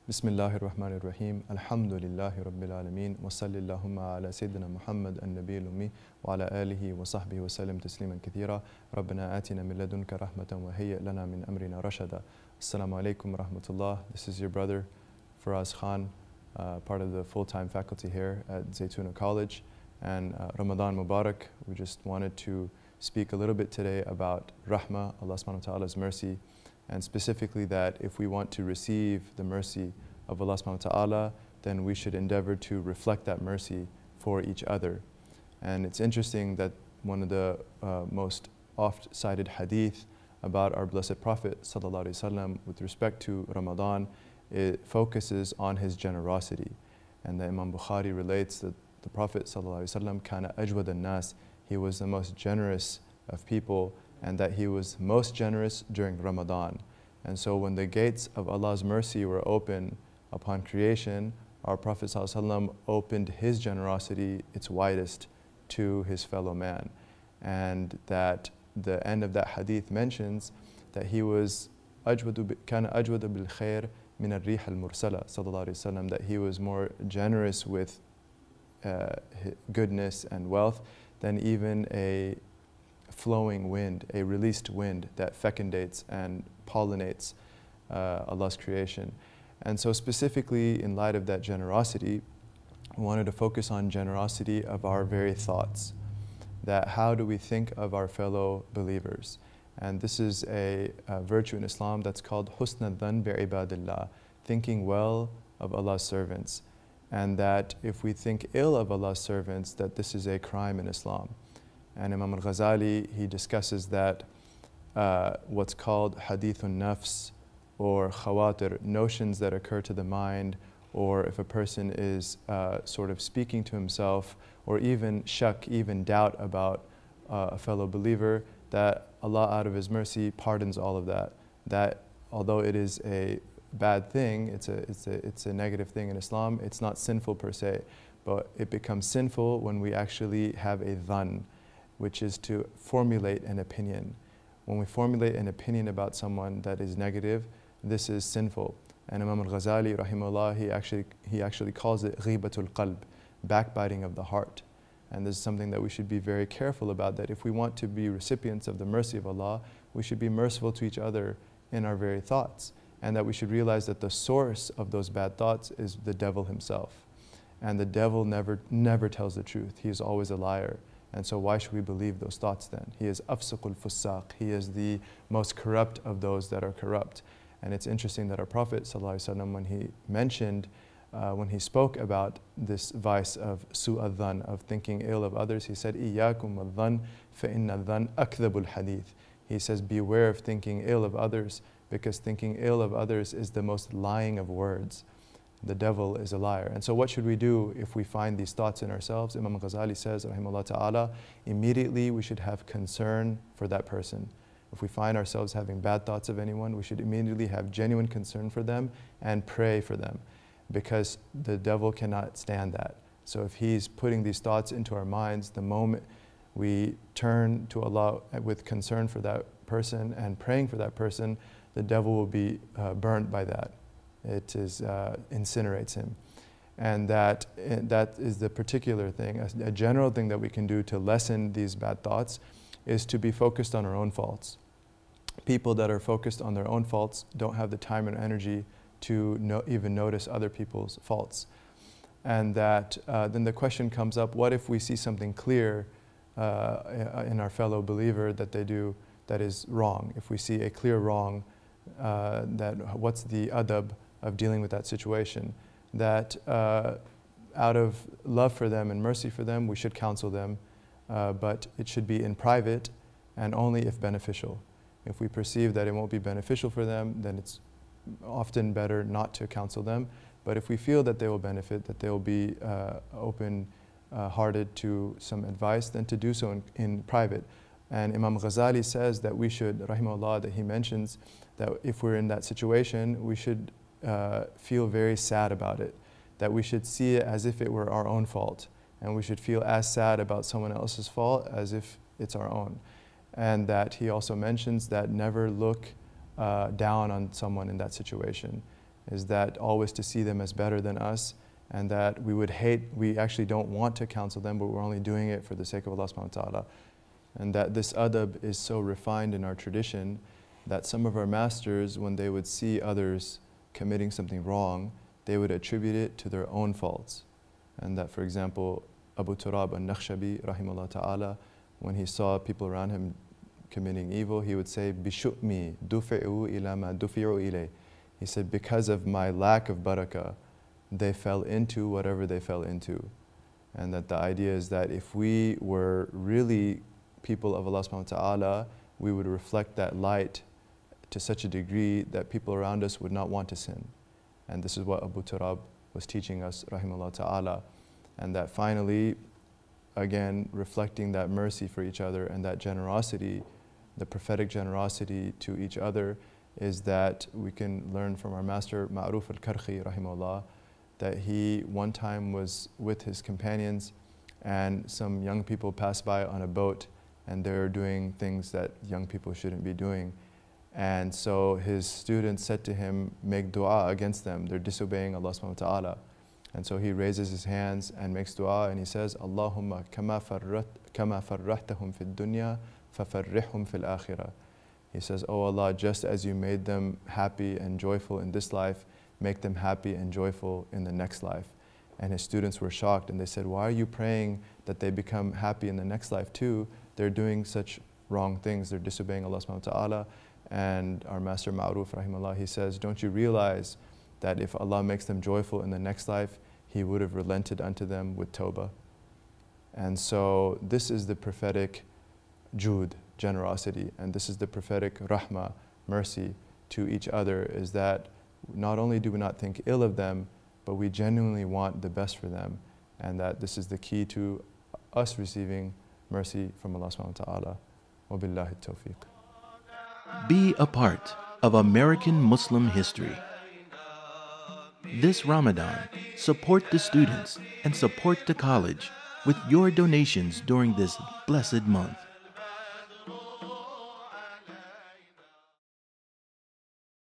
Bismillahir Rahmanir Rahim. Alhamdulillahi Rabbil Alameen. Wa sallallahu ala Sayyidina Muhammad an-Nabiyil Ummi wa ala alihi wa sahbihi wa sallam tasliman kathira. Rabbana atina min ladunka rahmatan wa hayyi' lana min amrina rashada. Assalamu alaikum wa rahmatullah. This is your brother Faraz Khan, part of the full-time faculty here at Zaytuna College. And Ramadan Mubarak. We just wanted to speak a little bit today about Rahmah, Allah subhanahu wa ta'ala's mercy, and specifically that if we want to receive the mercy of Allah subhanahu wa ta'ala, then we should endeavor to reflect that mercy for each other. And it's interesting that one of the most oft-cited hadith about our blessed Prophet sallallahu alaihi wasallam with respect to Ramadan, it focuses on his generosity. And the Imam Bukhari relates that the Prophet sallallahu alaihi wasallam kana ajwad an-nas, he was the most generous of people, and that he was most generous during Ramadan. And so when the gates of Allah's mercy were open upon creation, our Prophet ﷺ opened his generosity its widest to his fellow man. And that the end of that hadith mentions that he was كان أجود بالخير من الريح المرسلة صلى الله عليه وسلم, that he was more generous with goodness and wealth than even a flowing wind, a released wind that fecundates and pollinates Allah's creation. And so specifically in light of that generosity, we wanted to focus on generosity of our very thoughts. That how do we think of our fellow believers? And this is a virtue in Islam that's called husn al-dhan bi-ibadillah, thinking well of Allah's servants. And that if we think ill of Allah's servants, that this is a crime in Islam. And Imam al-Ghazali, he discusses that what's called hadithun nafs or khawatir, notions that occur to the mind, or if a person is sort of speaking to himself, or even shak, even doubt about a fellow believer, that Allah out of His mercy pardons all of that. That although it is a bad thing, it's a negative thing in Islam, it's not sinful per se, but it becomes sinful when we actually have a dhan, which is to formulate an opinion. When we formulate an opinion about someone that is negative, this is sinful. And Imam al-Ghazali, rahimahullah, he actually calls it ghibatul qalb, backbiting of the heart. And this is something that we should be very careful about, that if we want to be recipients of the mercy of Allah, we should be merciful to each other in our very thoughts. And that we should realize that the source of those bad thoughts is the devil himself. And the devil never tells the truth. He is always a liar. And so why should we believe those thoughts then? He is afsaqul fusaq. He is the most corrupt of those that are corrupt. And it's interesting that our Prophet ﷺ, when he mentioned, when he spoke about this vice of su'adhan, of thinking ill of others, he said, إِيَّاكُمْ وَالظَّنْ فَإِنَّ الظَّنْ أَكْذَبُ الْحَدِيثِ. He says, beware of thinking ill of others, because thinking ill of others is the most lying of words. The devil is a liar. And so what should we do if we find these thoughts in ourselves? Imam Ghazali says, rahimahullah ta'ala, immediately we should have concern for that person. If we find ourselves having bad thoughts of anyone, we should immediately have genuine concern for them and pray for them, because the devil cannot stand that. So if he's putting these thoughts into our minds, the moment we turn to Allah with concern for that person and praying for that person, the devil will be burnt by that. It incinerates him. And that is the particular thing. A general thing that we can do to lessen these bad thoughts is to be focused on our own faults. People that are focused on their own faults don't have the time and energy to even notice other people's faults. And that then the question comes up, what if we see something clear in our fellow believer that they do that is wrong? If we see a clear wrong, what's the adab of dealing with that situation? That out of love for them and mercy for them, we should counsel them, but it should be in private and only if beneficial. If we perceive that it won't be beneficial for them, then it's often better not to counsel them. But if we feel that they will benefit, that they will be open-hearted to some advice, then to do so in private. And Imam Ghazali says that we should, rahimahullah, that he mentions that if we're in that situation, we should feel very sad about it. That we should see it as if it were our own fault. And we should feel as sad about someone else's fault as if it's our own. And that he also mentions that never look down on someone in that situation. is that always to see them as better than us, and that we actually don't want to counsel them, but we're only doing it for the sake of Allah subhanahu wa ta'ala. And that this adab is so refined in our tradition that some of our masters, when they would see others committing something wrong, they would attribute it to their own faults. And that, for example, Abu Turab al-Nakhshabi, rahimahullah ta'ala, when he saw people around him committing evil, he would say, "Bishutmi dufi'u ila ma dufi'u ilay." He said, because of my lack of barakah, they fell into whatever they fell into. And that the idea is that if we were really people of Allah subhanahu wa ta'ala, we would reflect that light to such a degree that people around us would not want to sin. And this is what Abu Turab was teaching us, rahimahullah ta'ala. And that finally, again, reflecting that mercy for each other and that generosity, the prophetic generosity to each other, is that we can learn from our master, Ma'ruf al-Karkhi, rahimahullah, that he one time was with his companions and some young people passed by on a boat and they're doing things that young people shouldn't be doing. And so his students said to him, make dua against them, they're disobeying Allah subhanahu wa ta'ala. And so he raises his hands and makes dua and he says, Allahumma kama farrahtahum fid dunya fafarrihum fil akhirah. He says, oh Allah, just as you made them happy and joyful in this life, make them happy and joyful in the next life. And his students were shocked and they said, why are you praying that they become happy in the next life too? They're doing such wrong things, they're disobeying Allah subhanahu wa ta'ala. And our master Ma'ruf, rahimahullah, he says, don't you realize that if Allah makes them joyful in the next life, He would have relented unto them with tawbah? And so this is the prophetic jood, generosity, and this is the prophetic rahmah, mercy to each other, is that not only do we not think ill of them, but we genuinely want the best for them, and that this is the key to us receiving mercy from Allah subhanahu wa ta'ala. Wa billahi tawfiq. Be a part of American Muslim history. This Ramadan, support the students and support the college with your donations during this blessed month.